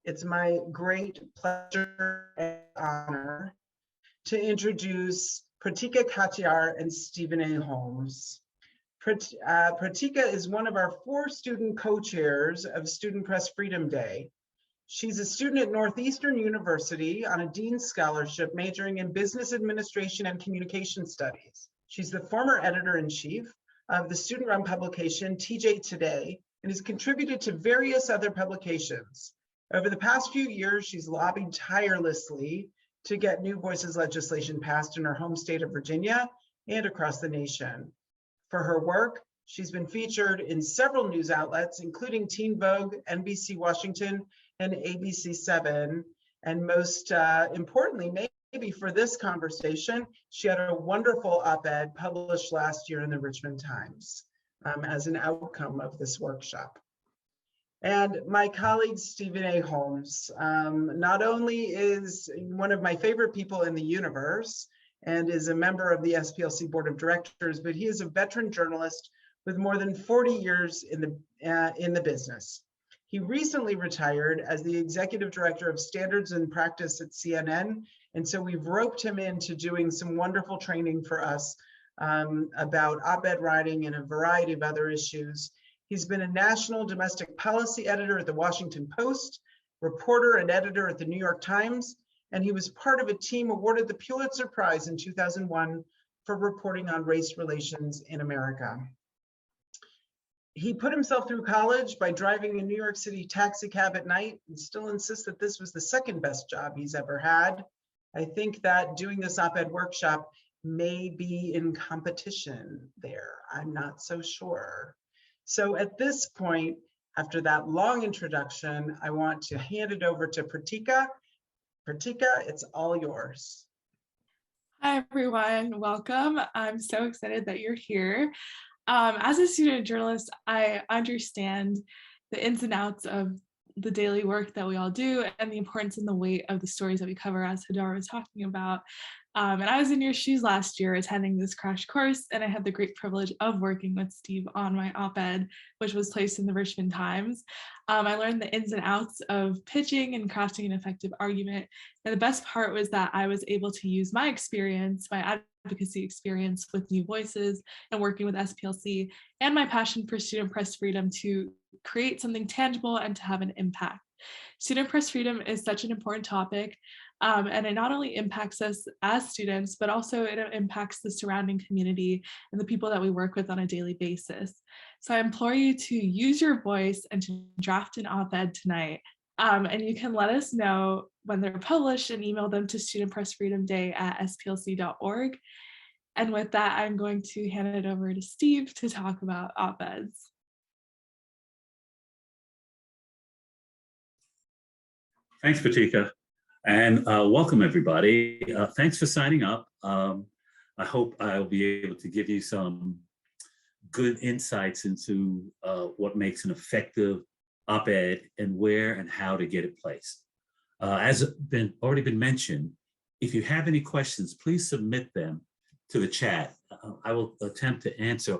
It's my great pleasure and honor to introduce Pratika Katiyar and Stephen A. Holmes. Pratika is one of our 4 student co-chairs of Student Press Freedom Day. She's a student at Northeastern University on a Dean's Scholarship majoring in Business Administration and Communication Studies. She's the former editor-in-chief of the student-run publication TJ Today and has contributed to various other publications. Over the past few years, she's lobbied tirelessly to get New Voices legislation passed in her home state of Virginia and across the nation. For her work, she's been featured in several news outlets, including Teen Vogue, NBC Washington, and ABC7. And most importantly, maybe for this conversation, she had a wonderful op-ed published last year in the Richmond Times as an outcome of this workshop. And my colleague, Stephen A. Holmes, not only is one of my favorite people in the universe and is a member of the SPLC Board of Directors, but he is a veteran journalist with more than 40 years in the business. He recently retired as the executive director of standards and practice at CNN. And so we've roped him into doing some wonderful training for us about op-ed writing and a variety of other issues. He's been a national domestic policy editor at the Washington Post, reporter and editor at the New York Times, and he was part of a team awarded the Pulitzer Prize in 2001 for reporting on race relations in America. He put himself through college by driving a New York City taxi cab at night and still insists that this was the second best job he's ever had. I think that doing this op-ed workshop may be in competition there. I'm not so sure. So at this point, after that long introduction, I want to hand it over to Pratika. Pratika, it's all yours. Hi, everyone. Welcome. I'm so excited that you're here. As a student journalist, I understand the ins and outs of the daily work that we all do and the importance and the weight of the stories that we cover, as Hadar was talking about. And I was in your shoes last year attending this crash course, and I had the great privilege of working with Steve on my op-ed, which was placed in the Richmond Times. I learned the ins and outs of pitching and crafting an effective argument. And the best part was that I was able to use my experience, my advocacy experience with New Voices and working with SPLC, and my passion for student press freedom to create something tangible and to have an impact. Student press freedom is such an important topic, and it not only impacts us as students, but also it impacts the surrounding community and the people that we work with on a daily basis. So I implore you to use your voice and to draft an op-ed tonight. And you can let us know when they're published and email them to studentpressfreedomday@splc.org. And with that, I'm going to hand it over to Steve to talk about op-eds. Thanks, Pratika, and welcome everybody. Thanks for signing up. I hope I'll be able to give you some good insights into what makes an effective op-ed and where and how to get it placed. As already been mentioned, if you have any questions, please submit them to the chat. I will attempt to answer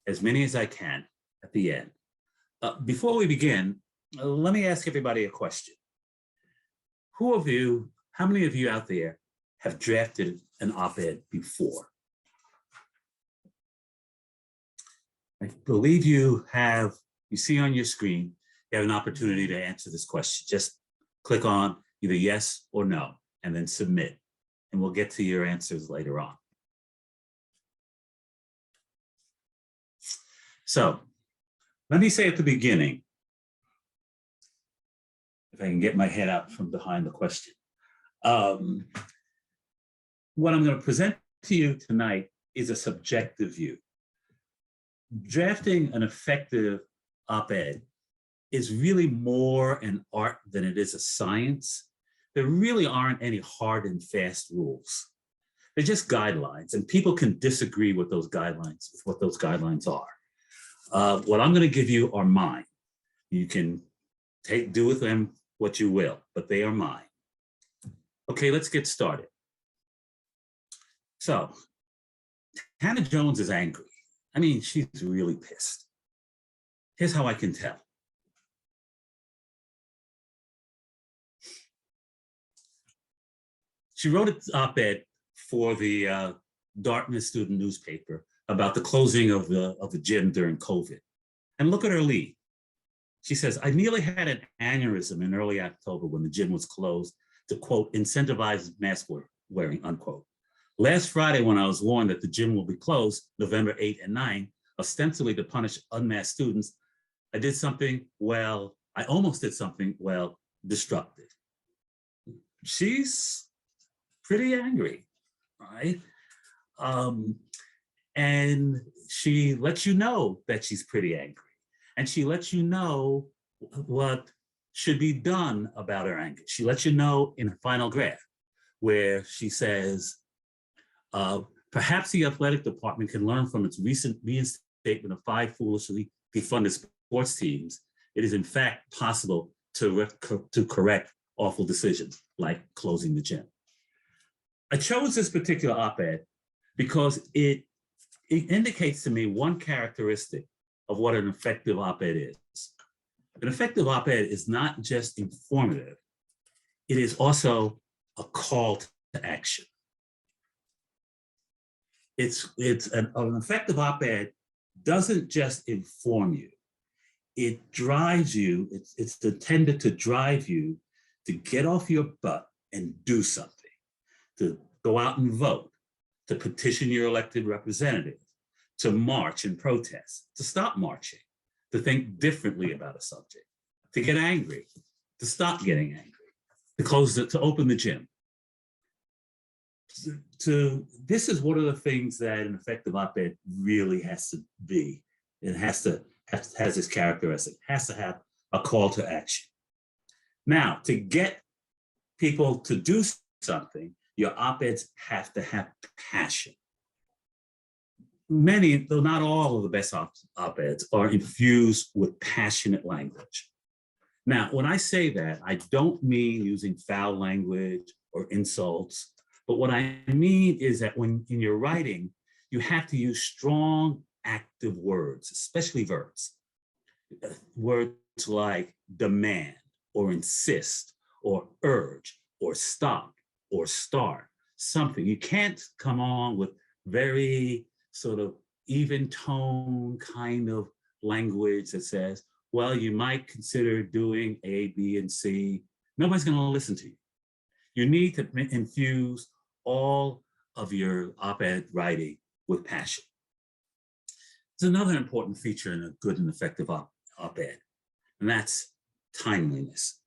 as many as I can at the end. Before we begin, let me ask everybody a question. How many of you out there have drafted an op-ed before? I believe you see on your screen, you have an opportunity to answer this question. Just click on either yes or no, and then submit, and we'll get to your answers later on. So let me say at the beginning, if I can get my head out from behind the question. What I'm going to present to you tonight is a subjective view. Drafting an effective op-ed is really more an art than it is a science. There really aren't any hard and fast rules. They're just guidelines, and people can disagree with those guidelines, with what those guidelines are. What I'm going to give you are mine. You can do with them what you will, but they are mine. Okay, let's get started. So, Hannah Jones is angry. I mean, she's really pissed. Here's how I can tell. She wrote an op-ed for the Dartmouth student newspaper about the closing of the gym during COVID. And look at her lead. She says, I nearly had an aneurysm in early October when the gym was closed to, quote, incentivize mask wearing, unquote. Last Friday, when I was warned that the gym will be closed November 8 and 9, ostensibly to punish unmasked students, I almost did something, destructive. She's pretty angry, right? And she lets you know that she's pretty angry. And she lets you know what should be done about her anger. She lets you know in her final graph, where she says, perhaps the athletic department can learn from its recent reinstatement of 5 foolishly defunded sports teams. It is in fact possible to correct awful decisions like closing the gym. I chose this particular op-ed because it indicates to me one characteristic of what an effective op-ed is. An effective op-ed is not just informative, it is also a call to action. It's an effective op-ed doesn't just inform you, it drives you, it's intended to drive you to get off your butt and do something, to go out and vote, to petition your elected representative, to march and protest, to stop marching, to think differently about a subject, to get angry, to stop getting angry, to open the gym. This is one of the things that an effective op-ed really has to be. It has this characteristic, it has to have a call to action. Now, to get people to do something, your op-eds have to have passion. Many, though not all of the best op-eds are infused with passionate language. Now, when I say that, I don't mean using foul language or insults, but what I mean is that when in your writing, you have to use strong, active words, especially verbs. Words like demand, or insist, or urge, or stop, or start, something. You can't come on with very sort of even tone kind of language that says, well, you might consider doing A, B, and C. Nobody's going to listen to you. You need to infuse all of your op-ed writing with passion. There's another important feature in a good and effective op-ed, and that's timeliness.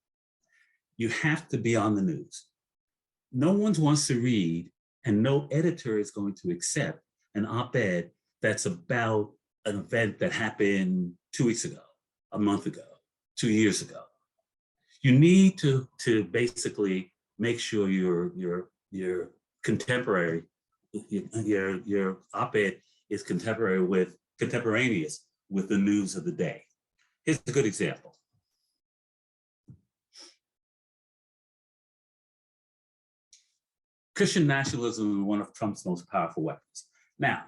You have to be on the news. No one wants to read, and no editor is going to accept an op-ed that's about an event that happened 2 weeks ago, a month ago, 2 years ago. You need to basically make sure your contemporary, your op-ed is contemporaneous with the news of the day. Here's a good example. Christian nationalism is one of Trump's most powerful weapons. Now,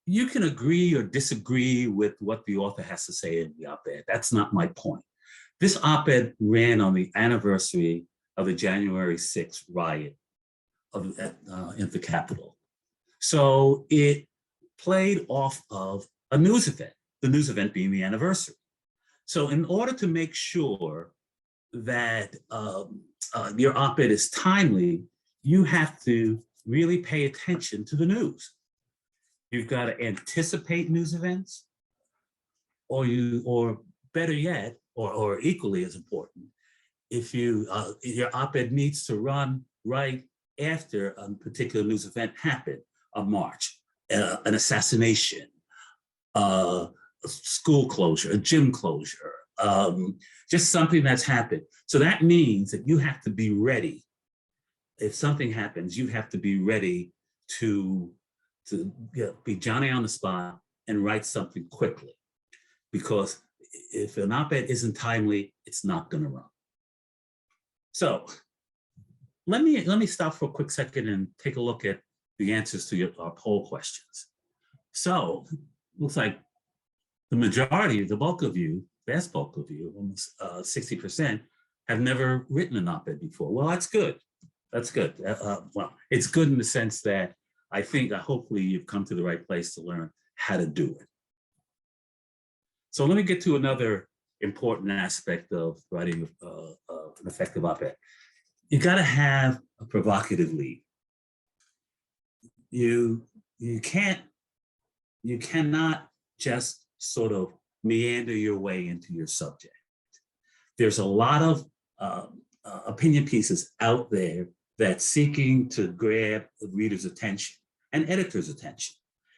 you can agree or disagree with what the author has to say in the op-ed. That's not my point. This op-ed ran on the anniversary of the January 6th riot in the Capitol. So it played off of a news event, the news event being the anniversary. So in order to make sure that your op-ed is timely, you have to really pay attention to the news. You've got to anticipate news events, or better yet, or equally as important, if your op-ed needs to run right after a particular news event happened, a march, an assassination, a school closure, a gym closure, just something that's happened. So that means that you have to be ready. If something happens, you have to be ready to be Johnny on the spot and write something quickly. Because if an op-ed isn't timely, it's not going to run. So let me stop for a quick second and take a look at the answers to our poll questions. So looks like the majority, the bulk of you, vast bulk of you, almost 60%, have never written an op-ed before. Well, that's good. That's good. Well, it's good in the sense that I think hopefully you've come to the right place to learn how to do it. So let me get to another important aspect of writing an effective op-ed. You got to have a provocative lead. You cannot just sort of meander your way into your subject. There's a lot of opinion pieces out there that's seeking to grab the reader's attention and editor's attention.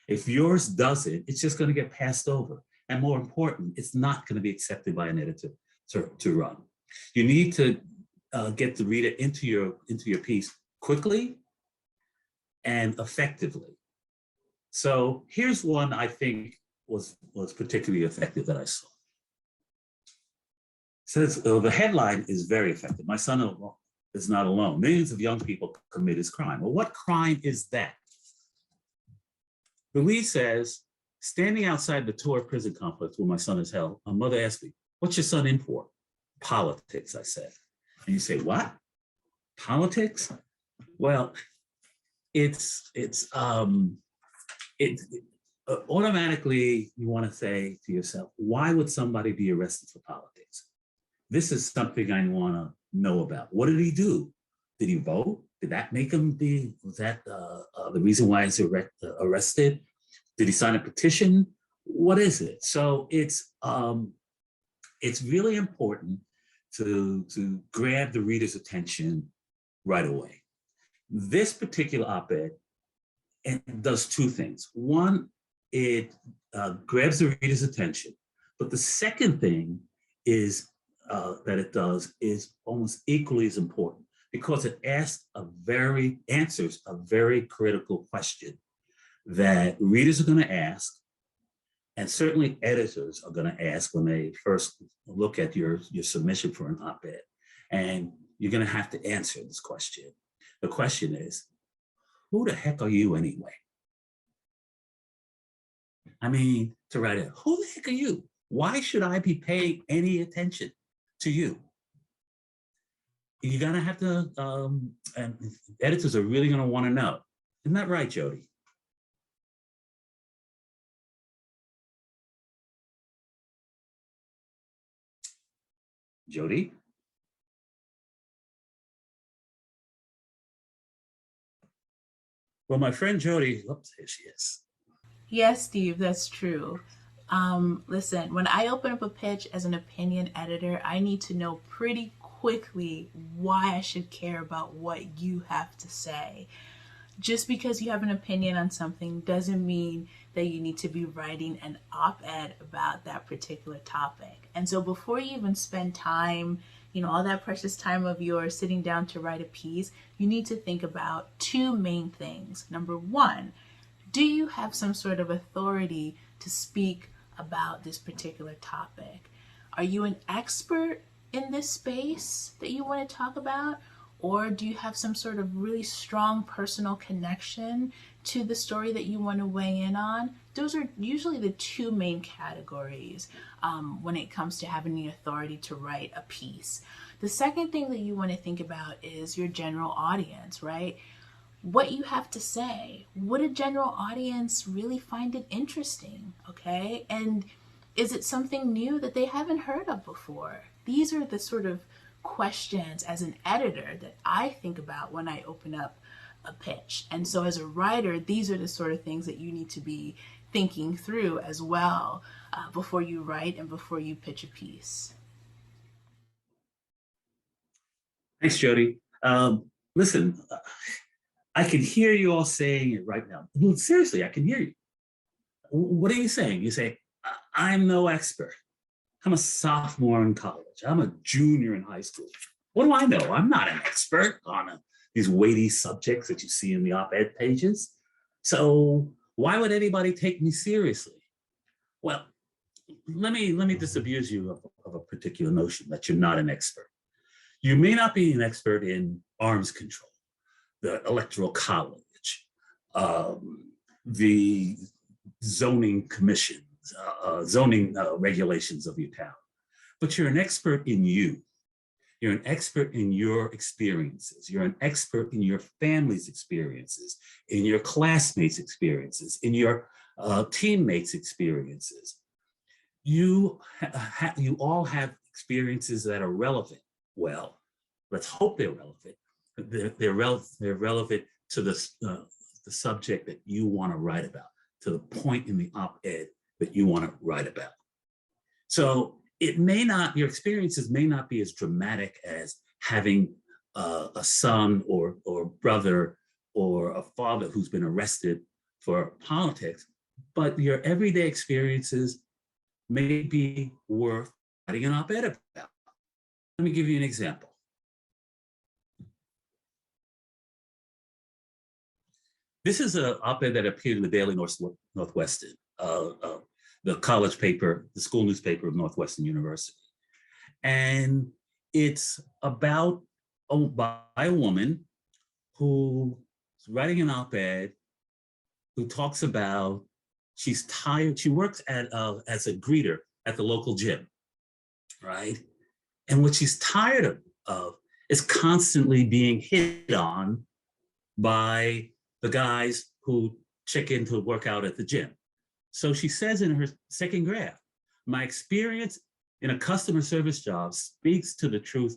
If yours doesn't, it's just going to get passed over. And more important, it's not going to be accepted by an editor to run. You need to get the reader into your piece quickly and effectively. So here's one I think was particularly effective that I saw. Says the headline is very effective. My son is not alone. Millions of young people commit his crime. Well, what crime is that? The lead says, standing outside the Tor prison complex where my son is held, a mother asked me, "What's your son in for?" "Politics," I said. And you say, "What? Politics?" Well, automatically you want to say to yourself, why would somebody be arrested for politics? This is something I want to know about. What did he do? Did he vote? Did that make him be, was that the reason why he's arrested? Did he sign a petition? What is it? So it's really important to grab the reader's attention right away. This particular op-ed does two things. One, it grabs the reader's attention, but the second thing is that it does is almost equally as important because it answers a very critical question that readers are going to ask, and certainly editors are going to ask when they first look at your submission for an op-ed. And you're going to have to answer this question. The question is, who the heck are you anyway? I mean, to write it, who the heck are you? Why should I be paying any attention to you? You're gonna have to, and editors are really gonna wanna know. Isn't that right, Jody? Jody? Well, my friend Jody, oops, here she is. Yes, Steve, that's true. Listen, when I open up a pitch as an opinion editor, I need to know pretty quickly why I should care about what you have to say. Just because you have an opinion on something doesn't mean that you need to be writing an op-ed about that particular topic. And so before you even spend time, all that precious time of yours sitting down to write a piece, you need to think about two main things. Number one, do you have some sort of authority to speak about this particular topic? Are you an expert in this space that you want to talk about? Or do you have some sort of really strong personal connection to the story that you want to weigh in on? Those are usually the two main categories when it comes to having the authority to write a piece. The second thing that you want to think about is your general audience, right? What you have to say. Would a general audience really find it interesting, okay? And is it something new that they haven't heard of before? These are the sort of questions as an editor that I think about when I open up a pitch. And so as a writer, these are the sort of things that you need to be thinking through as well before you write and before you pitch a piece. Thanks, Jody. Listen, I can hear you all saying it right now. Well, seriously, I can hear you. What are you saying? You say, I'm no expert. I'm a sophomore in college. I'm a junior in high school. What do I know? I'm not an expert on these weighty subjects that you see in the op-ed pages. So why would anybody take me seriously? Well, let me disabuse you of a particular notion that you're not an expert. You may not be an expert in arms control, the electoral college, the zoning commissions, zoning regulations of your town, but you're an expert in you. You're an expert in your experiences. You're an expert in your family's experiences, in your classmates' experiences, in your teammates' experiences. You all have experiences that are relevant. Well, let's hope they're relevant. They're relevant to the subject that you want to write about, to the point in the op-ed that you want to write about. So your experiences may not be as dramatic as having a son or brother or a father who's been arrested for politics, but your everyday experiences may be worth writing an op-ed about. Let me give you an example. This is an op-ed that appeared in the Daily Northwestern, the college paper, the school newspaper of Northwestern University. And it's about by a woman who's writing an op-ed who talks about she's tired. She works as a greeter at the local gym, right? And what she's tired of is constantly being hit on by the guys who check in to work out at the gym. So she says in her second graph, my experience in a customer service job speaks to the truth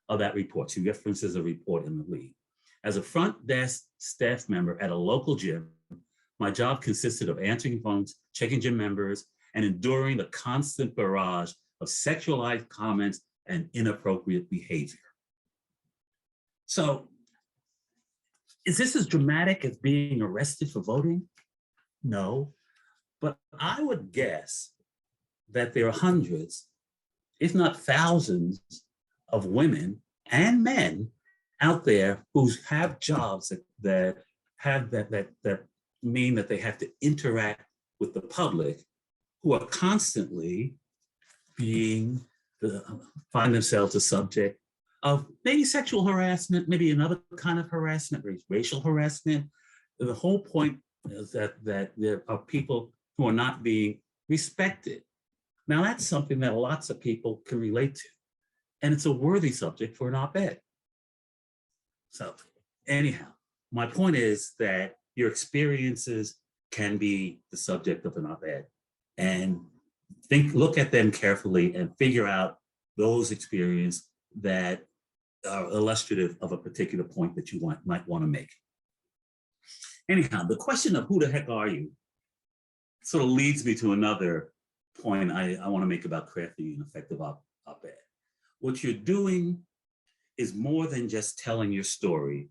of that report. She references a report in the lead. As a front desk staff member at a local gym, my job consisted of answering phones, checking gym members, and enduring the constant barrage of sexualized comments and inappropriate behavior. So, is this as dramatic as being arrested for voting? No, but I would guess that there are hundreds, if not thousands, of women and men out there who have jobs that mean that they have to interact with the public, who are constantly find themselves a subject of maybe sexual harassment, maybe another kind of harassment, racial harassment. The whole point is that there are people who are not being respected. Now that's something that lots of people can relate to, and it's a worthy subject for an op-ed. So anyhow, my point is that your experiences can be the subject of an op-ed, and look at them carefully and figure out those experiences that are illustrative of a particular point that you might want to make. Anyhow, the question of who the heck are you sort of leads me to another point I want to make about crafting an effective op-ed. What you're doing is more than just telling your story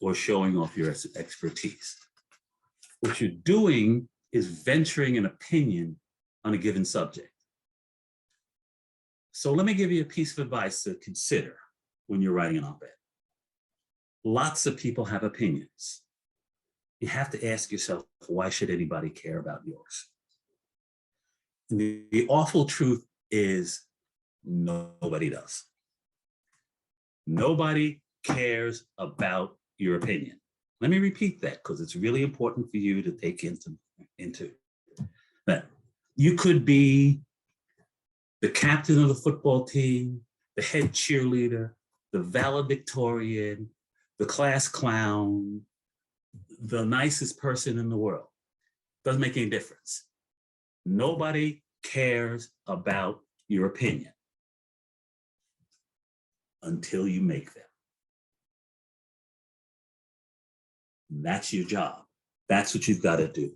or showing off your expertise. What you're doing is venturing an opinion on a given subject. So let me give you a piece of advice to consider when you're writing an op-ed. Lots of people have opinions. You have to ask yourself, why should anybody care about yours? And the awful truth is nobody does. Nobody cares about your opinion. Let me repeat that because it's really important for you to take into that. You could be the captain of the football team, the head cheerleader, the valedictorian, the class clown, the nicest person in the world. Doesn't make any difference. Nobody cares about your opinion until you make them. That's your job. That's what you've got to do.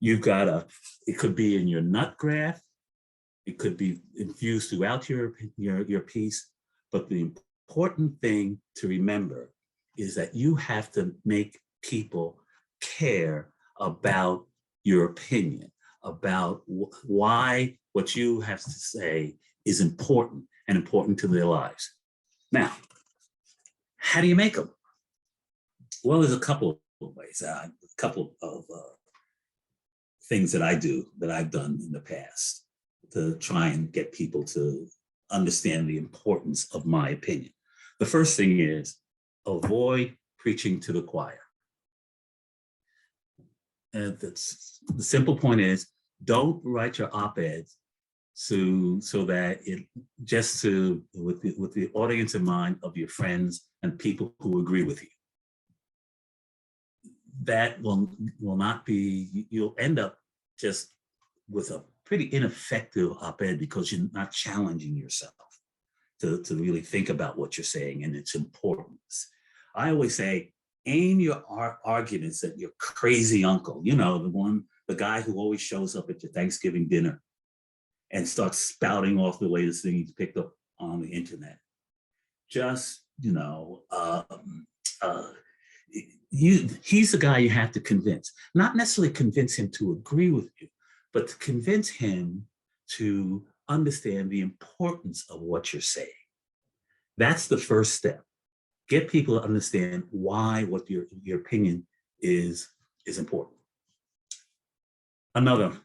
It could be in your nut graph, it could be infused throughout your piece, but the important thing to remember is that you have to make people care about your opinion, about why what you have to say is important and important to their lives. Now, how do you make them? Well, there's a couple of ways, a couple of things that I do, that I've done in the past to try and get people to understand the importance of my opinion. The first thing is avoid preaching to the choir. And the simple point is, don't write your op-eds so that it just to with the audience in mind of your friends and people who agree with you. That will not be, you'll end up just with a pretty ineffective op-ed because you're not challenging yourself to really think about what you're saying and its importance. I always say, aim your arguments at your crazy uncle, you know, the guy who always shows up at your Thanksgiving dinner and starts spouting off the latest thing he's picked up on the internet. Just, you know, he's the guy you have to convince. Not necessarily convince him to agree with you, but to convince him to understand the importance of what you're saying. That's the first step. Get people to understand why what your opinion is important. Another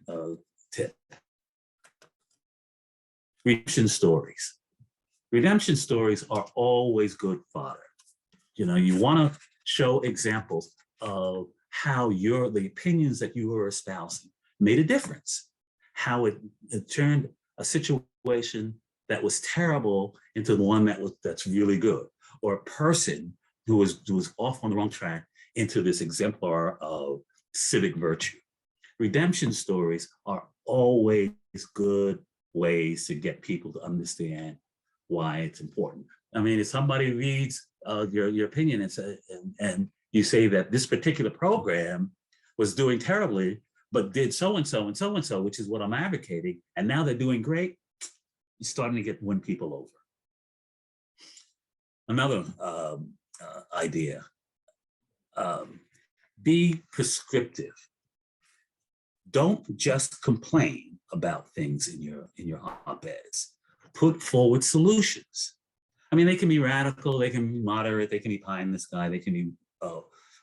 tip. Redemption stories. Redemption stories are always good fodder. You know, you want to show examples of how the opinions that you were espousing made a difference, how it turned a situation that was terrible into one that's really good, or a person who was off on the wrong track into this exemplar of civic virtue. Redemption stories are always good ways to get people to understand why it's important. I mean, if somebody reads your opinion and you say that this particular program was doing terribly, but did so-and-so and so-and-so, which is what I'm advocating, and now they're doing great, you're starting to win people over. Another idea, be prescriptive. Don't just complain about things in your op-eds. Put forward solutions. I mean, they can be radical, they can be moderate, they can be pie in the sky, they can be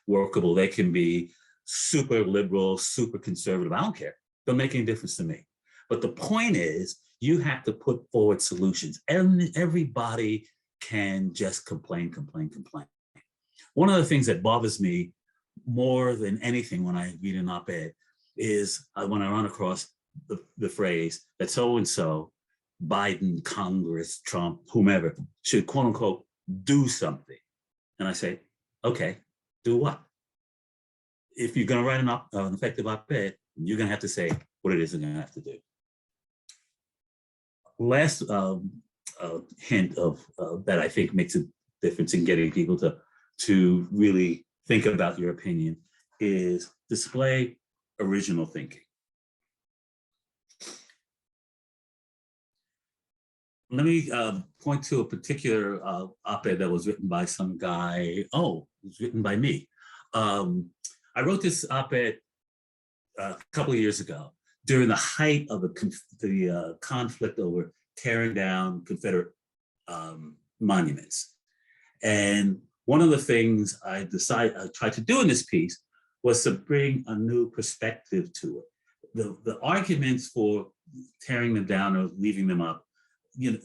workable, they can be super liberal, super conservative. I don't care. Don't make any difference to me. But the point is, you have to put forward solutions. And everybody can just complain. One of the things that bothers me more than anything when I read an op-ed is when I run across the phrase that so-and-so, Biden, Congress, Trump, whomever, should quote unquote do something. And I say, okay, do what? If you're gonna write an effective op-ed, you're gonna have to say what it is you're gonna have to do. Last hint of that I think makes a difference in getting people to really think about your opinion is display original thinking. Let me point to a particular op-ed that was written by some guy. Oh, it was written by me. I wrote this op-ed a couple of years ago during the height of the conflict over tearing down Confederate monuments. And one of the things I tried to do in this piece was to bring a new perspective to it. The arguments for tearing them down or leaving them up, you know,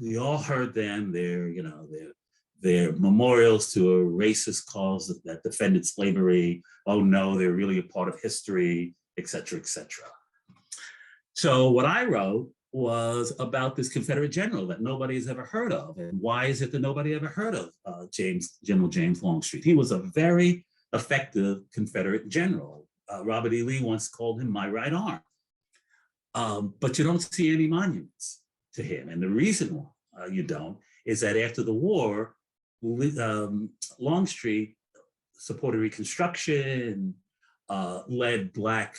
we all heard them. They're memorials to a racist cause that defended slavery. Oh no, they're really a part of history, et cetera, et cetera. So what I wrote was about this Confederate general that nobody has ever heard of. And why is it that nobody ever heard of General James Longstreet? He was a very effective Confederate general. Robert E. Lee once called him my right arm. But you don't see any monuments to him. And the reason why you don't is that after the war, Longstreet supported Reconstruction, led Black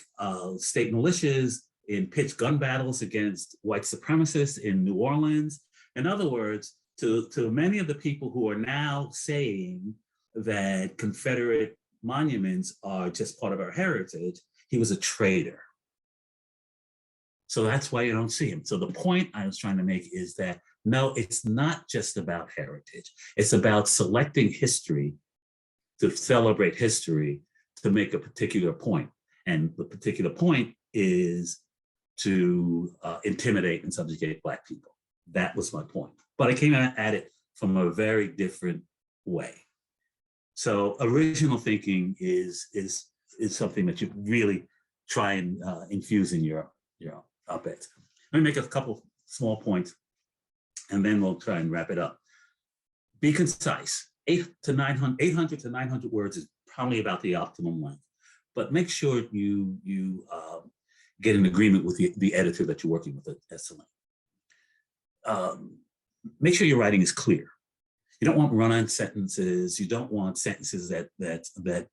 state militias in pitched gun battles against white supremacists in New Orleans. In other words, to many of the people who are now saying that Confederate monuments are just part of our heritage, he was a traitor. So that's why you don't see him. So the point I was trying to make is that, no, it's not just about heritage. It's about selecting history to celebrate history to make a particular point. And the particular point is to intimidate and subjugate Black people. That was my point. But I came at it from a very different way. So original thinking is something that you really try and infuse in your op-eds. Let me make a couple small points, and then we'll try and wrap it up. Be concise. 800 to 900 words is probably about the optimum length, but make sure you get an agreement with the editor that you're working with at SLM. Make sure your writing is clear. You don't want run-on sentences. You don't want sentences that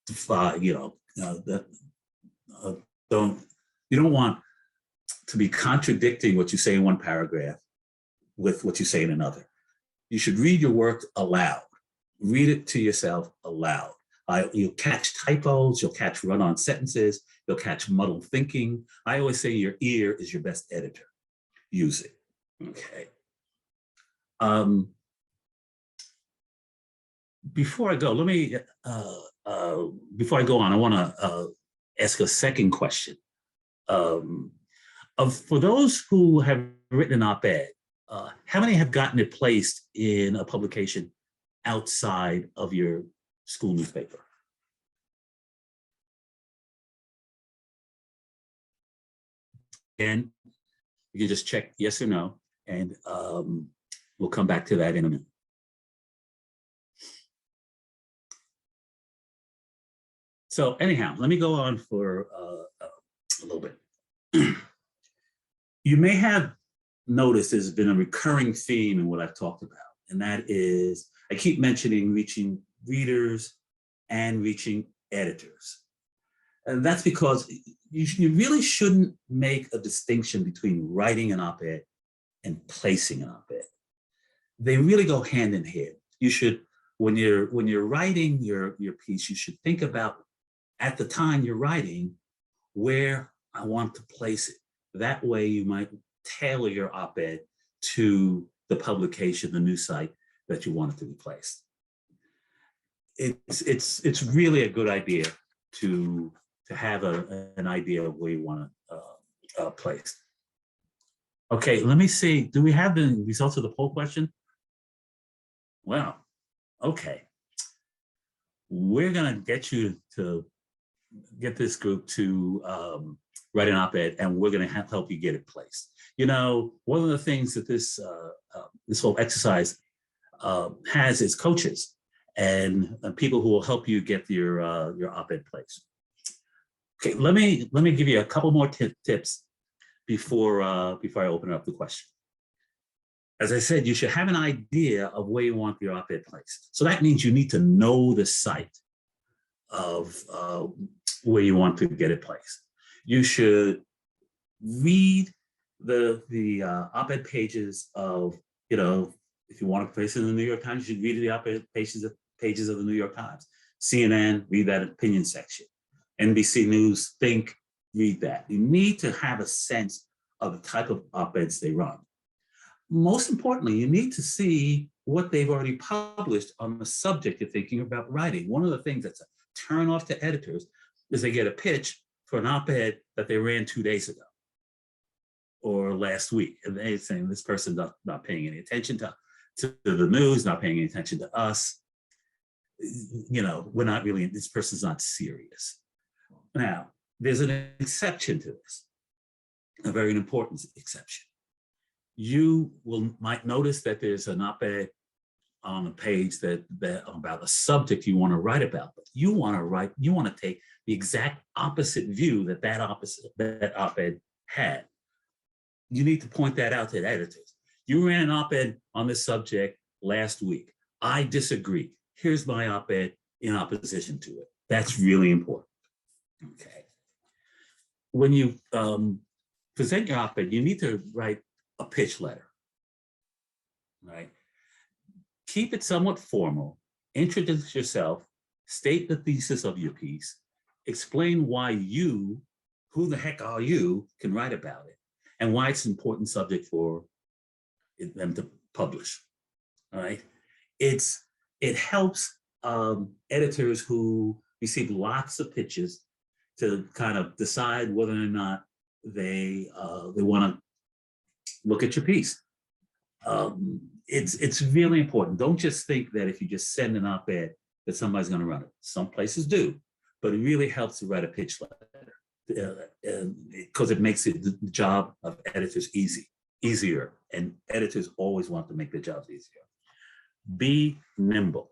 defy, you don't want to be contradicting what you say in one paragraph with what you say in another. You should read your work aloud. Read it to yourself aloud. You'll catch typos, you'll catch run-on sentences, you'll catch muddled thinking. I always say your ear is your best editor. Use it, okay? Before I go, before I go on, I wanna ask a second question. For those who have written an op-ed, how many have gotten it placed in a publication outside of your school newspaper? And you can just check yes or no, and we'll come back to that in a minute. So anyhow, let me go on for a little bit. You may have noticed there's been a recurring theme in what I've talked about, and that is I keep mentioning reaching readers and reaching editors. And that's because you really shouldn't make a distinction between writing an op-ed and placing an op-ed. They really go hand in hand. You should, when you're writing your piece, you should think about at the time you're writing where I want to place it. That way you might tailor your op-ed to the publication, the news site that you want it to be placed. It's really a good idea to have an idea of where you want to place. Okay, let me see. Do we have the results of the poll question? Well, okay. We're gonna get you to get this group to write an op-ed, and we're gonna help you get it placed. You know, one of the things that this whole exercise has is coaches and people who will help you get your op-ed placed. Okay, let me give you a couple more tips before I open up the question. As I said, you should have an idea of where you want your op-ed placed. So that means you need to know the site of where you want to get it placed. You should read the op-ed pages of, you know, if you want to place it in the New York Times, you should read the op-ed pages of the New York Times. CNN, read that opinion section. NBC News, Think, read that. You need to have a sense of the type of op-eds they run. Most importantly, you need to see what they've already published on the subject you're thinking about writing. One of the things that's a turn off to editors is they get a pitch for an op-ed that they ran 2 days ago or last week. And they're saying this person's not paying any attention to the news, not paying any attention to us. You know, we're not really, this person's not serious. Now, there's an exception to this, a very important exception. You might notice that there's an op-ed on a page that about a subject you want to write about, but you want to take the exact opposite view that op-ed had. You need to point that out to the editors. You ran an op-ed on this subject last week. I disagree. Here's my op-ed in opposition to it. That's really important. Okay. When you present your op-ed, you need to write a pitch letter, right? Keep it somewhat formal, introduce yourself, state the thesis of your piece, explain why you, who the heck are you, can write about it, and why it's an important subject for them to publish, all right? It helps editors who receive lots of pitches to kind of decide whether or not they want to look at your piece. It's really important. Don't just think that if you just send an op-ed that somebody's going to run it. Some places do, but it really helps to write a pitch letter because it makes the job of editors easier, and editors always want to make their jobs easier. Be nimble.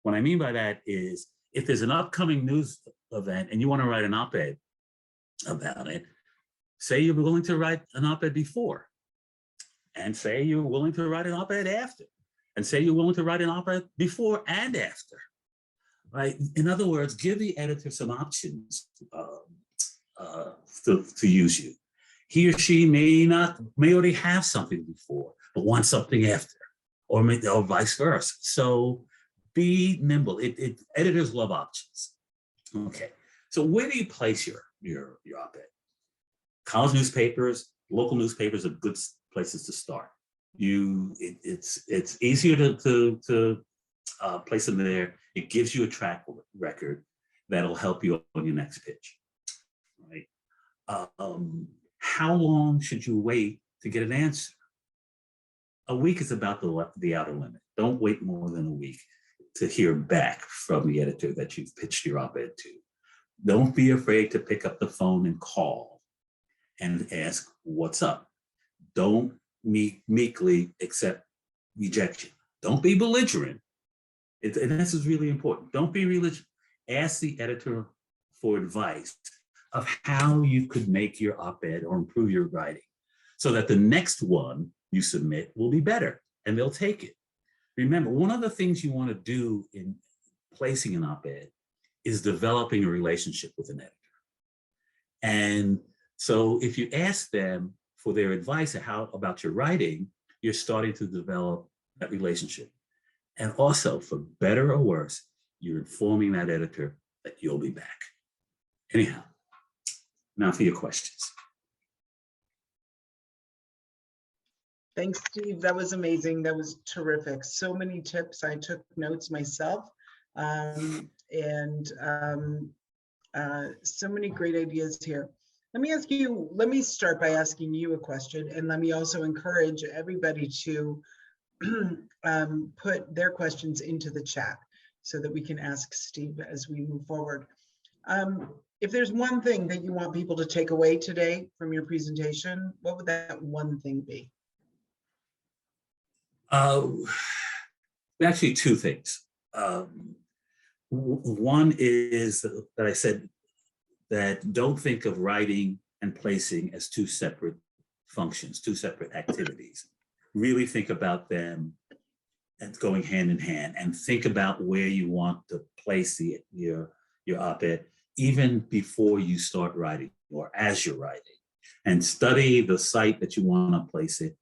What I mean by that is, if there's an upcoming news event and you want to write an op-ed about it, say you're willing to write an op-ed before, and say you're willing to write an op-ed after, and say you're willing to write an op-ed before and after, right? In other words, give the editor some options to use you. He or she may already have something before, but want something after, or vice versa. So be nimble. Editors love options. Okay, so where do you place your op-ed? College newspapers, local newspapers are good places to start. It's easier to place them there. It gives you a track record that'll help you on your next pitch. Right? How long should you wait to get an answer? A week is about the outer limit. Don't wait more than a week to hear back from the editor that you've pitched your op-ed to. Don't be afraid to pick up the phone and call and ask, what's up? Don't meekly accept rejection. Don't be belligerent. And this is really important. Don't be religious. Ask the editor for advice of how you could make your op-ed or improve your writing so that the next one you submit will be better and they'll take it. Remember, one of the things you want to do in placing an op-ed is developing a relationship with an editor. And so if you ask them for their advice about your writing, you're starting to develop that relationship. And also, for better or worse, you're informing that editor that you'll be back. Anyhow, now for your questions. Thanks, Steve. That was amazing. That was terrific. So many tips. I took notes myself, and so many great ideas here. Let me start by asking you a question, and let me also encourage everybody to put their questions into the chat so that we can ask Steve as we move forward. If there's one thing that you want people to take away today from your presentation, what would that one thing be? Actually, two things. One is that I said that don't think of writing and placing as two separate functions, two separate activities. Really think about them as going hand in hand, and think about where you want to place your op-ed even before you start writing or as you're writing, and study the site that you want to place it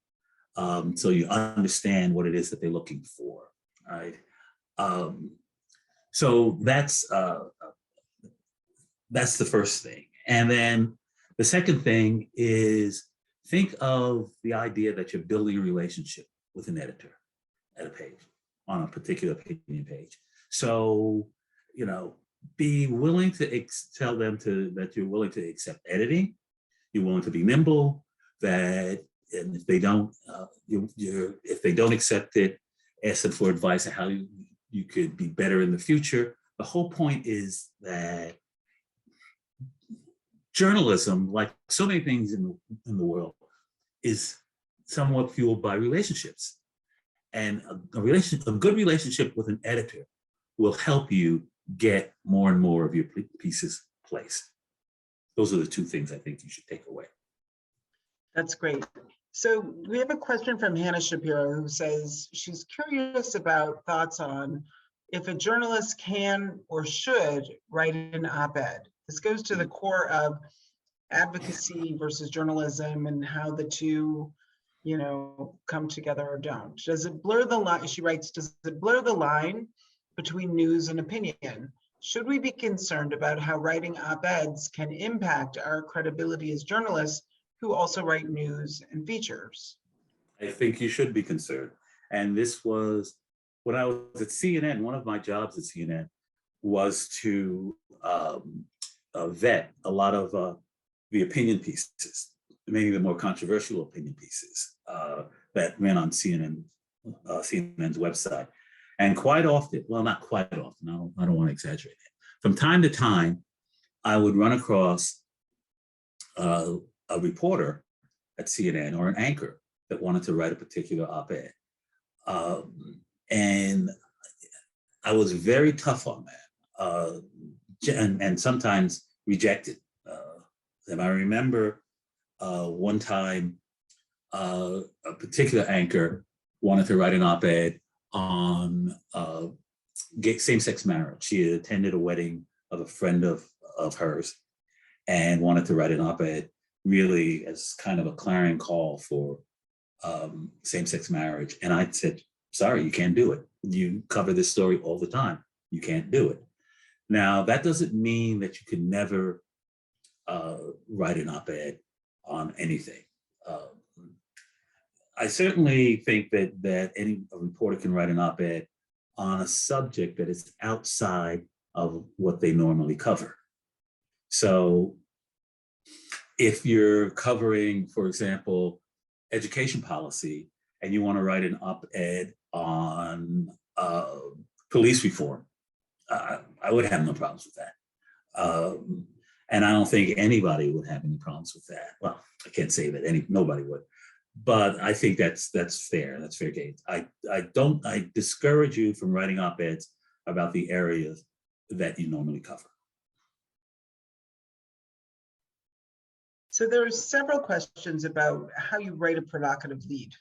so you understand what it is that they're looking for, right? So that's the first thing. And then the second thing is think of the idea that you're building a relationship with an editor at a page, on a particular opinion page. So, be willing to tell them that you're willing to accept editing, you're willing to be nimble, and if they don't, if they don't accept it, ask them for advice on how you could be better in the future. The whole point is that journalism, like so many things in the world, is somewhat fueled by relationships. And a good relationship with an editor will help you get more and more of your pieces placed. Those are the two things I think you should take away. That's great. So we have a question from Hannah Shapiro, who says she's curious about thoughts on if a journalist can or should write an op-ed. This goes to the core of advocacy versus journalism and how the two, come together or don't. Does it blur the line? She writes, does it blur the line between news and opinion? Should we be concerned about how writing op-eds can impact our credibility as journalists who also write news and features? I think you should be concerned. And this was, when I was at CNN, one of my jobs at CNN was to vet a lot of the opinion pieces, maybe the more controversial opinion pieces that ran on CNN's website. And quite often, well, not quite often, I don't want to exaggerate it. From time to time, I would run across a reporter at CNN or an anchor that wanted to write a particular op-ed. And I was very tough on that, and sometimes rejected. And I remember one time a particular anchor wanted to write an op-ed on same-sex marriage. She had attended a wedding of a friend of hers and wanted to write an op-ed really as kind of a clarion call for same-sex marriage. And I said, sorry, you can't do it. You cover this story all the time. You can't do it. Now, that doesn't mean that you can never write an op-ed on anything. I certainly think that any reporter can write an op-ed on a subject that is outside of what they normally cover. So if you're covering, for example, education policy, and you want to write an op-ed on police reform, I would have no problems with that. And I don't think anybody would have any problems with that. Well, I can't say that nobody would, but I think that's fair. That's fair game. I discourage you from writing op-eds about the areas that you normally cover. So there are several questions about how you write a provocative lead.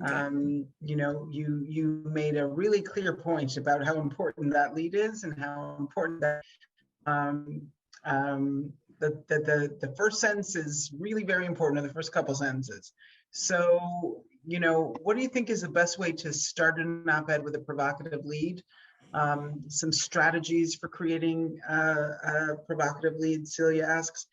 Okay. You know, you made a really clear point about how important that lead is and how important that the first sentence is really very important, or the first couple sentences. So, you know, what do you think is the best way to start an op-ed with a provocative lead? Some strategies for creating a provocative lead, Celia asks.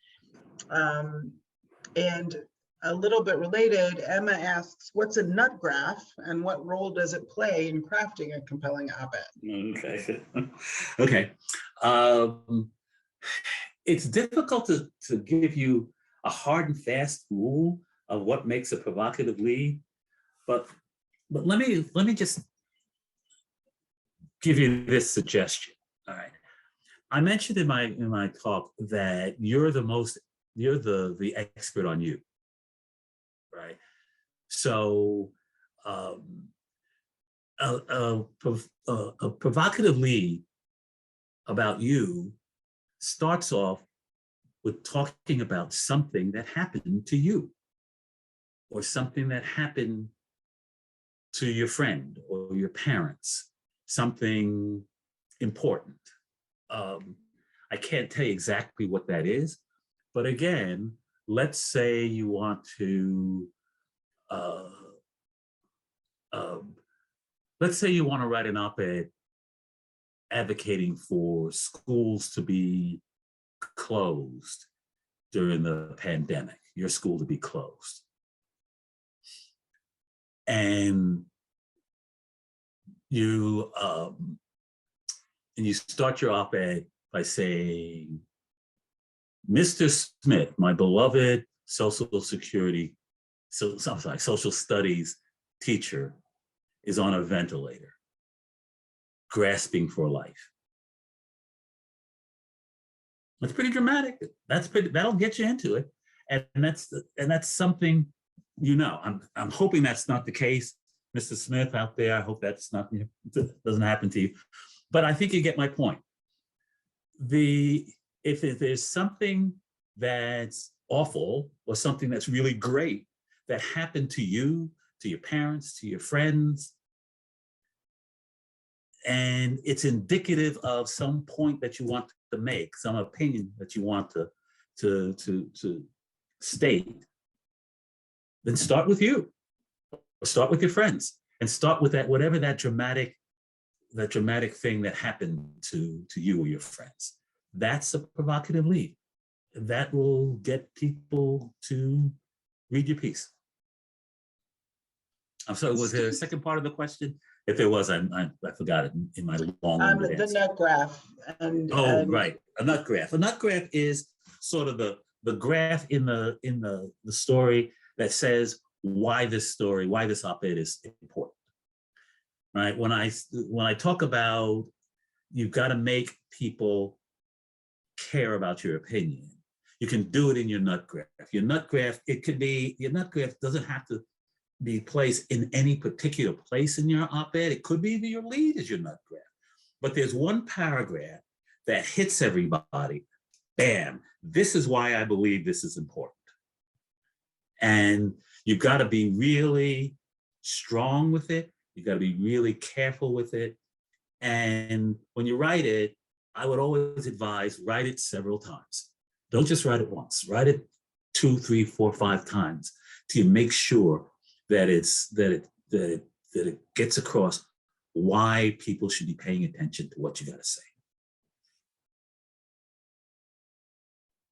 And a little bit related, Emma asks, what's a nut graph and what role does it play in crafting a compelling op-ed? Okay. Okay. It's difficult to give you a hard and fast rule of what makes a provocative lead, but let me just give you this suggestion. All right. I mentioned in my talk that you're the expert on you, right? So a provocative lead about you starts off with talking about something that happened to you, or something that happened to your friend or your parents, something important. I can't tell you exactly what that is, but again, let's say you want to, write an op-ed advocating for schools to be closed during the pandemic, your school to be closed. And you start your op-ed by saying, Mr. Smith, my beloved social studies teacher, is on a ventilator, grasping for life. That's pretty dramatic. That'll get you into it. And that's something, you know, I'm hoping that's not the case. Mr. Smith out there, I hope that's not, doesn't happen to you. But I think you get my point. If there's something that's awful or something that's really great that happened to you, to your parents, to your friends, and it's indicative of some point that you want to make, some opinion that you want to state, then start with you, or start with your friends, and start with that, whatever that dramatic thing that happened to you or your friends. That's a provocative lead. That will get people to read your piece. I'm sorry, was there a second part of the question? If there was, I forgot it in my long-winded answer. The nut graph. Right, a nut graph. A nut graph is sort of the graph in the story that says why this op-ed is important. Right? When I talk about you've got to make people care about your opinion, you can do it in your nut graph. Your nut graph, your nut graph doesn't have to be placed in any particular place in your op-ed. It could be that your lead is your nut graph. But there's one paragraph that hits everybody. Bam, this is why I believe this is important. And you've got to be really strong with it. You've got to be really careful with it. And when you write it, I would always advise, write it several times. Don't just write it once. Write it 2, 3, 4, 5 times till you make sure that it gets across why people should be paying attention to what you got to say.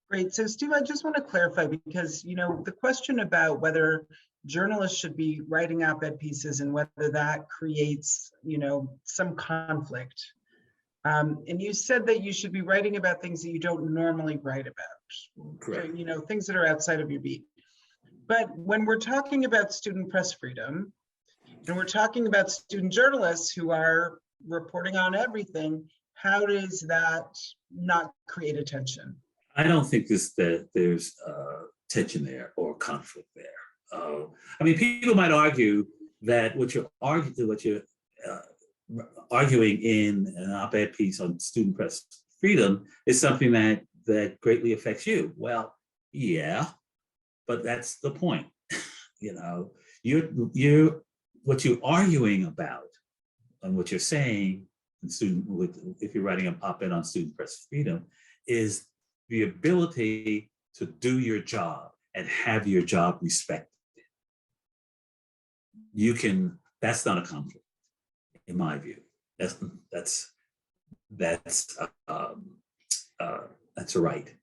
Great. So Steve, I just want to clarify, because, you know, the question about whether journalists should be writing op-ed pieces and whether that creates, you know, some conflict. And you said that you should be writing about things that you don't normally write about. Correct. So, you know, things that are outside of your beat. But when we're talking about student press freedom, and we're talking about student journalists who are reporting on everything, how does that not create a tension? I don't think that there's tension there or conflict there. I mean, people might argue that what you're arguing in an op-ed piece on student press freedom is something that greatly affects you. Well, yeah, but that's the point. You know, what you're arguing about and what you're saying if you're writing an op-ed on student press freedom is the ability to do your job and have your job respected. That's not a conflict, in my view. That's a right.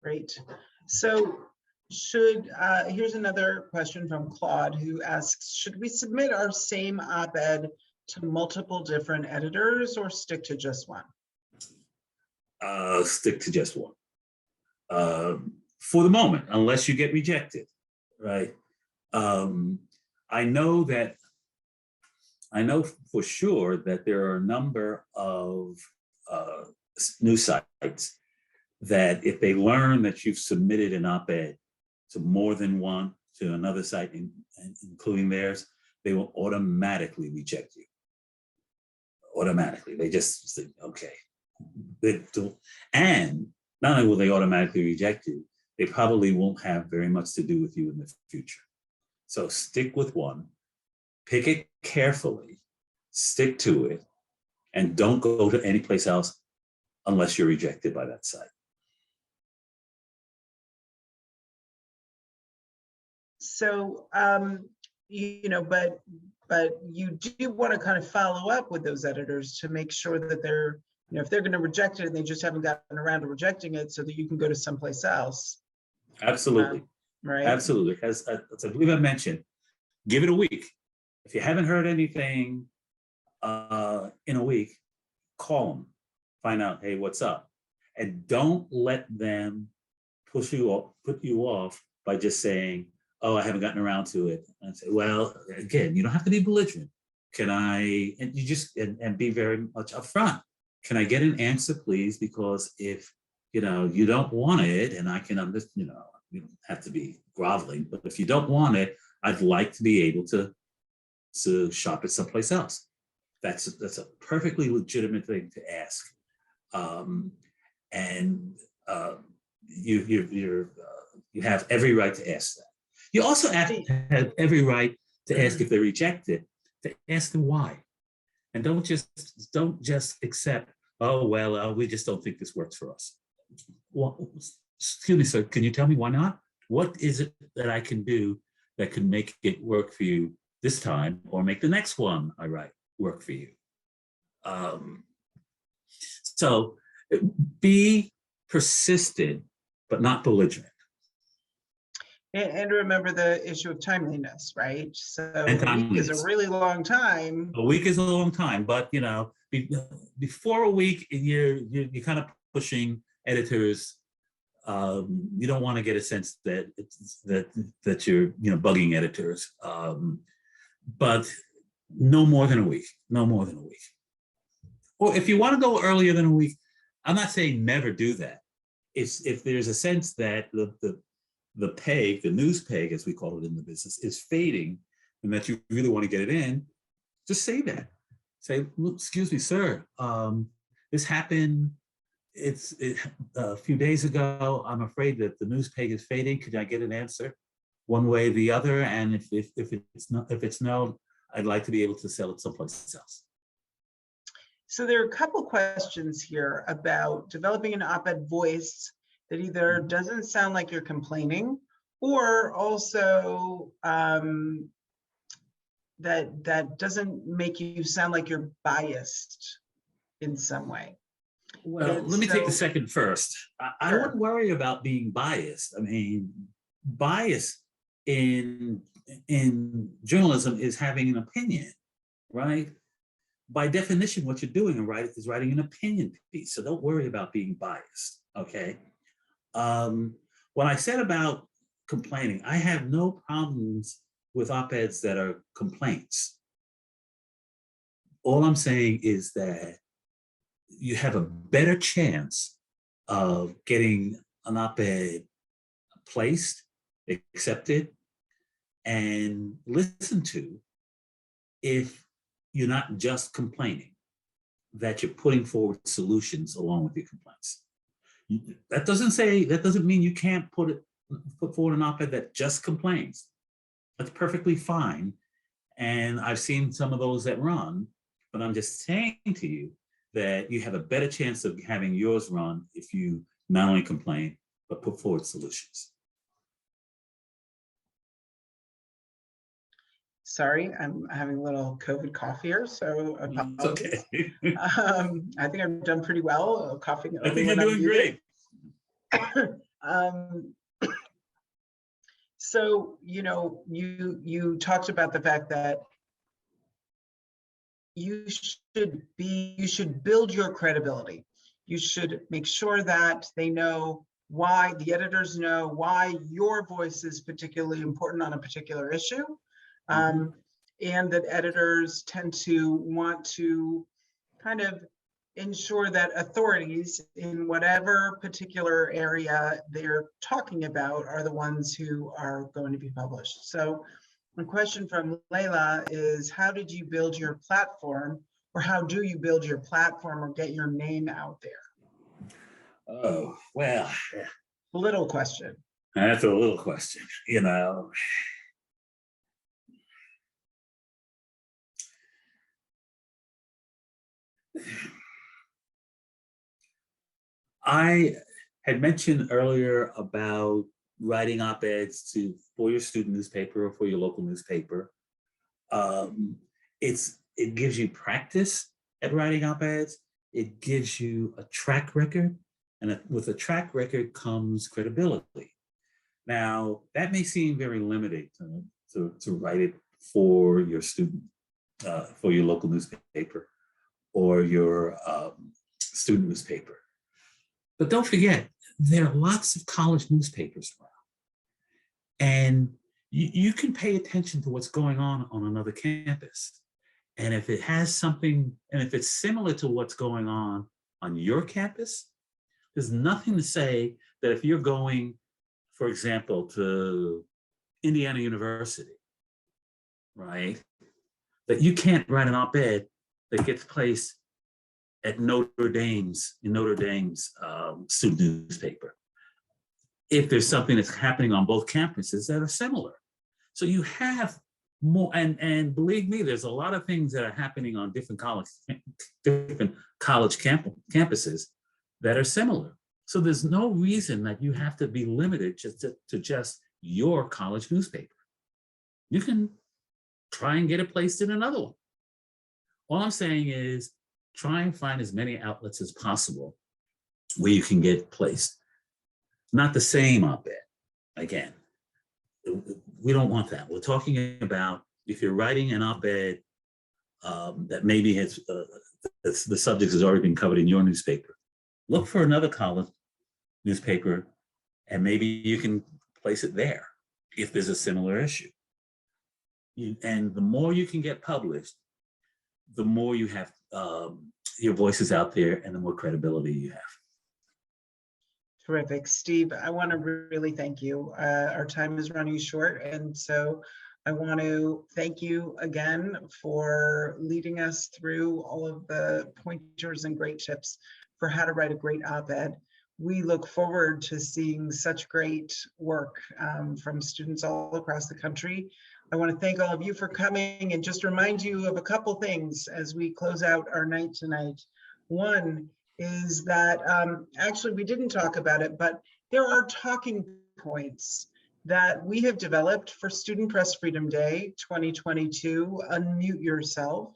Great. So here's another question from Claude, who asks, should we submit our same op-ed to multiple different editors or stick to just one? Stick to just one. For the moment, unless you get rejected, right? I know for sure that there are a number of news sites that if they learn that you've submitted an op-ed to more than one, to another site, including theirs, they will automatically reject you. Automatically, they just say, okay. And not only will they automatically reject you, they probably won't have very much to do with you in the future. So stick with one, pick it carefully, stick to it, and don't go to any place else unless you're rejected by that site. So, you know, but you do want to kind of follow up with those editors to make sure that they're, you know, if they're going to reject it and they just haven't gotten around to rejecting it, so that you can go to someplace else. Absolutely. Right. Absolutely. As I believe I mentioned, give it a week. If you haven't heard anything in a week, call them, find out, hey, what's up? And don't let them put you off by just saying, oh, I haven't gotten around to it. And say, well, again, you don't have to be belligerent. Can I, and you just, and be very much upfront. Can I get an answer, please? Because if, you know, you don't want it, and I can understand, you know, you don't have to be groveling, but if you don't want it, I'd like to be able to shop it someplace else. That's a perfectly legitimate thing to ask. You have every right to ask that. You also have every right to ask if they reject it, to ask them why. And don't just accept, oh, well, we just don't think this works for us. Well, excuse me, sir, can you tell me why not? What is it that I can do that can make it work for you this time, or make the next one I write work for you? So be persistent, but not belligerent. And remember the issue of timeliness, right? So a week is a really long time. A week is a long time, but you know, before a week, you're kind of pushing editors. You don't want to get a sense that you're bugging editors, but no more than a week. No more than a week. Or if you want to go earlier than a week, I'm not saying never do that. If there's a sense that the peg, the news peg, as we call it in the business, is fading, and that you really want to get it in, just say that. Say, excuse me, sir, this happened. It's a few days ago. I'm afraid that the news peg is fading. Could I get an answer, one way or the other? And if it's no, I'd like to be able to sell it someplace else. So there are a couple questions here about developing an op-ed voice that either doesn't sound like you're complaining, or also that doesn't make you sound like you're biased in some way. Well, let me take the second first. I wouldn't worry about being biased. I mean, bias in journalism is having an opinion, right? By definition, what you're doing is writing an opinion piece. So don't worry about being biased, okay? What I said about complaining, I have no problems with op-eds that are complaints. All I'm saying is that you have a better chance of getting an op-ed placed, accepted, and listened to if you're not just complaining, that you're putting forward solutions along with your complaints. That doesn't mean you can't put forward an op-ed that just complains. That's perfectly fine. And I've seen some of those that run, but I'm just saying to you that you have a better chance of having yours run if you not only complain, but put forward solutions. Sorry, I'm having a little COVID cough here, so apologies. Okay. I think I've done pretty well coughing. I think you're doing great. So, you talked about the fact that you should build your credibility. You should make sure that they know why, the editors know why your voice is particularly important on a particular issue. And that editors tend to want to kind of ensure that authorities in whatever particular area they're talking about are the ones who are going to be published. So the question from Layla is, how did you build your platform, or how do you build your platform or get your name out there? Oh, well. Little question. That's a little question, I had mentioned earlier about writing op-eds for your student newspaper or for your local newspaper. It gives you practice at writing op-eds. It gives you a track record, and with a track record comes credibility. Now, that may seem very limiting to write it for your student, for your local newspaper or your student newspaper. But don't forget, there are lots of college newspapers around. And you can pay attention to what's going on another campus. And if it has something, and if it's similar to what's going on your campus, there's nothing to say that if you're going, for example, to Indiana University, right, that you can't write an op-ed that gets placed at Notre Dame's student newspaper, if there's something that's happening on both campuses that are similar. So you have more, and believe me, there's a lot of things that are happening on different college campuses that are similar. So there's no reason that you have to be limited to just your college newspaper. You can try and get it placed in another one. All I'm saying is try and find as many outlets as possible where you can get placed. Not the same op-ed. Again, we don't want that. We're talking about if you're writing an op-ed that maybe has the subject has already been covered in your newspaper. Look for another college newspaper, and maybe you can place it there if there's a similar issue. And the more you can get published, the more you have your voice is out there and the more credibility you have. Terrific. Steve, I want to really thank you. Our time is running short, and so I want to thank you again for leading us through all of the pointers and great tips for how to write a great op-ed. We look forward to seeing such great work from students all across the country. I want to thank all of you for coming and just remind you of a couple things as we close out our night tonight. One is that actually we didn't talk about it, but there are talking points that we have developed for Student Press Freedom Day 2022, Unmute Yourself,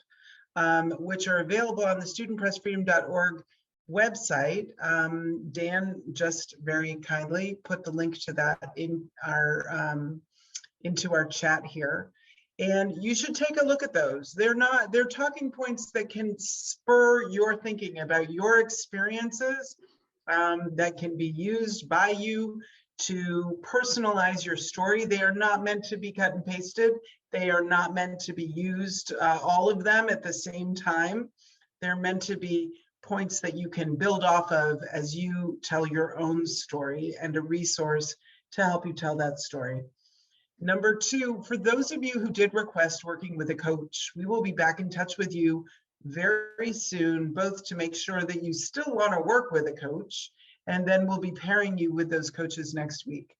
which are available on the studentpressfreedom.org website. Dan just very kindly put the link to that in our into our chat here. And you should take a look at those. They're talking points that can spur your thinking about your experiences, that can be used by you to personalize your story. They are not meant to be cut and pasted. They are not meant to be used, all of them at the same time. They're meant to be points that you can build off of as you tell your own story, and a resource to help you tell that story. Number two, for those of you who did request working with a coach, we will be back in touch with you very soon, both to make sure that you still want to work with a coach, and then we'll be pairing you with those coaches next week.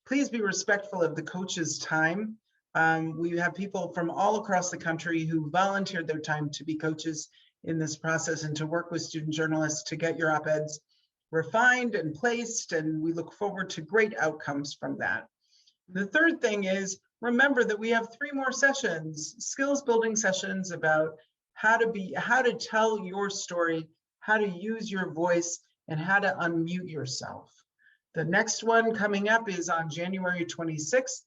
Please be respectful of the coach's time. We have people from all across the country who volunteered their time to be coaches in this process and to work with student journalists to get your op-eds refined and placed, and we look forward to great outcomes from that. The third thing is, remember that we have 3 more sessions, skills building sessions about how to tell your story, how to use your voice, and how to unmute yourself. The next one coming up is on January 26th.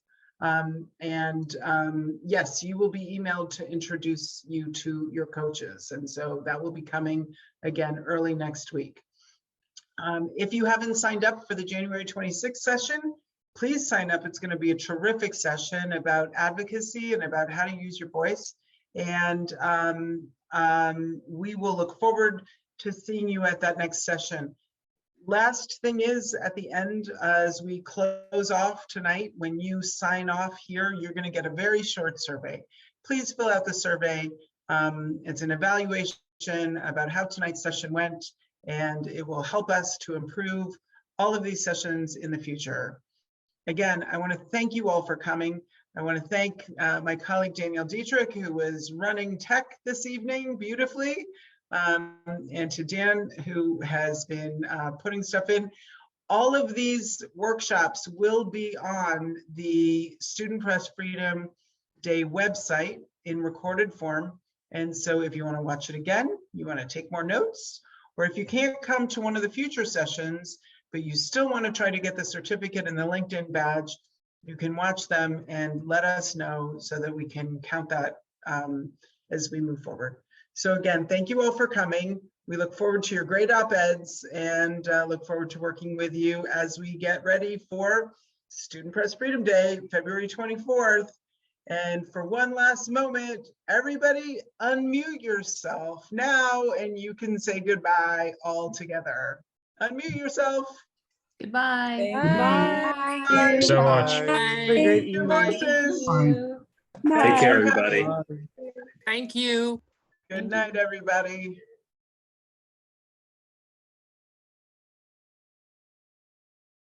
Yes, you will be emailed to introduce you to your coaches. And so that will be coming again early next week. If you haven't signed up for the January 26th session, please sign up. It's going to be a terrific session about advocacy and about how to use your voice. And we will look forward to seeing you at that next session. Last thing is, at the end, as we close off tonight, when you sign off here, you're going to get a very short survey. Please fill out the survey. It's an evaluation about how tonight's session went, and it will help us to improve all of these sessions in the future. Again, I want to thank you all for coming. I want to thank my colleague Danielle Dietrich, who was running tech this evening beautifully, and to Dan, who has been putting stuff in. All of these workshops will be on the Student Press Freedom Day website in recorded form. And so if you want to watch it again, you want to take more notes, or if you can't come to one of the future sessions, but you still want to try to get the certificate and the LinkedIn badge, you can watch them and let us know so that we can count that as we move forward. So again, thank you all for coming. We look forward to your great op-eds and look forward to working with you as we get ready for Student Press Freedom Day, February 24th. And for one last moment, everybody unmute yourself now and you can say goodbye all together. Unmute yourself. Goodbye. Bye. Thank you so much. Bye. Great Your evening. voices. Take care, everybody. Thank you. Good night, everybody.